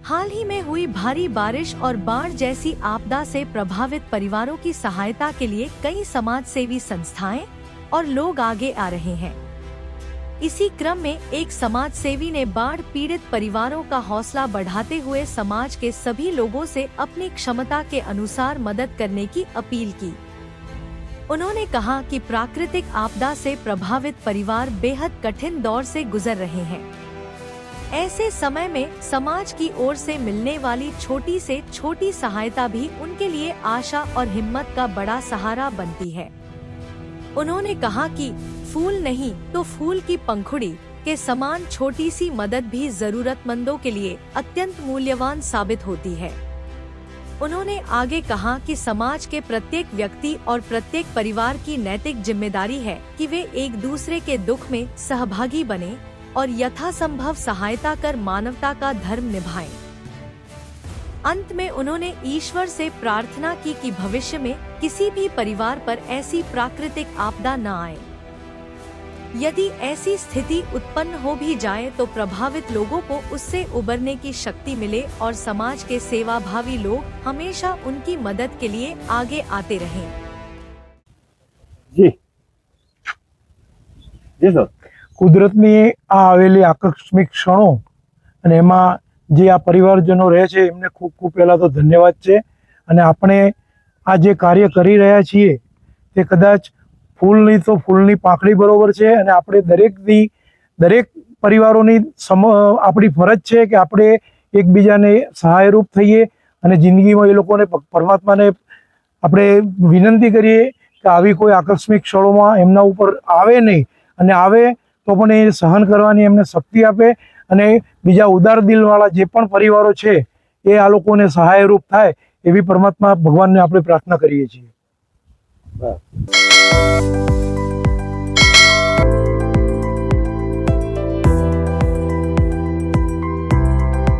हाल ही में हुई भारी बारिश और बाढ़ जैसी आपदा से प्रभावित परिवारों की सहायता के लिए कई समाज सेवी संस्थाएं और लोग आगे आ रहे हैं। इसी क्रम में एक समाज सेवी ने बाढ़ पीड़ित परिवारों का हौसला बढ़ाते हुए समाज के सभी लोगों से अपनी क्षमता के अनुसार मदद करने की अपील की। उन्होंने कहा कि प्राकृतिक आपदा से प्रभावित परिवार बेहद कठिन दौर से गुजर रहे हैं। ऐसे समय में समाज की ओर से मिलने वाली छोटी से छोटी सहायता भी उनके लिए आशा और हिम्मत का बड़ा सहारा बनती है। उन्होंने कहा कि फूल नहीं तो फूल की पंखुड़ी के समान छोटी सी मदद भी जरूरतमंदों के लिए अत्यंत मूल्यवान साबित होती है। उन्होंने आगे कहा कि समाज के प्रत्येक व्यक्ति और प्रत्येक परिवार की नैतिक जिम्मेदारी है कि वे एक दूसरे के दुख में सहभागी बने और यथासंभव सहायता कर मानवता का धर्म निभाएं। अंत में उन्होंने ईश्वर से प्रार्थना की कि भविष्य में किसी भी परिवार पर ऐसी प्राकृतिक आपदा न आए। यदि ऐसी स्थिति उत्पन्न हो भी जाए तो प्रभावित लोगों को उससे उबरने की शक्ति मिले और समाज के सेवाभावी लोग हमेशा उनकी मदद के लिए आगे आते रहें। जी जी सर। કુદરતની આ આવેલી આકસ્મિક ક્ષણો અને એમાં જે આ પરિવારજનો રહે છે એમને ખૂબ ખૂબ પહેલાં તો ધન્યવાદ છે। અને આપણે આ જે કાર્ય કરી રહ્યા છીએ તે કદાચ ફૂલની તો ફૂલની પાંખડી બરોબર છે અને આપણે દરેક પરિવારોની આપણી ફરજ છે કે આપણે એકબીજાને સહાયરૂપ થઈએ અને જિંદગીમાં એ લોકોને પરમાત્માને આપણે વિનંતી કરીએ કે આવી કોઈ આકસ્મિક ક્ષણોમાં એમના ઉપર આવે નહીં અને આવે તો પણ એ સહન કરવાની એમને શક્તિ આપે અને બીજા ઉદાર દિલવાળા જે પણ પરિવારો છે એ આ લોકોને સહાયરૂપ થાય એવી પરમાત્મા ભગવાનને આપણે પ્રાર્થના કરીએ છીએ।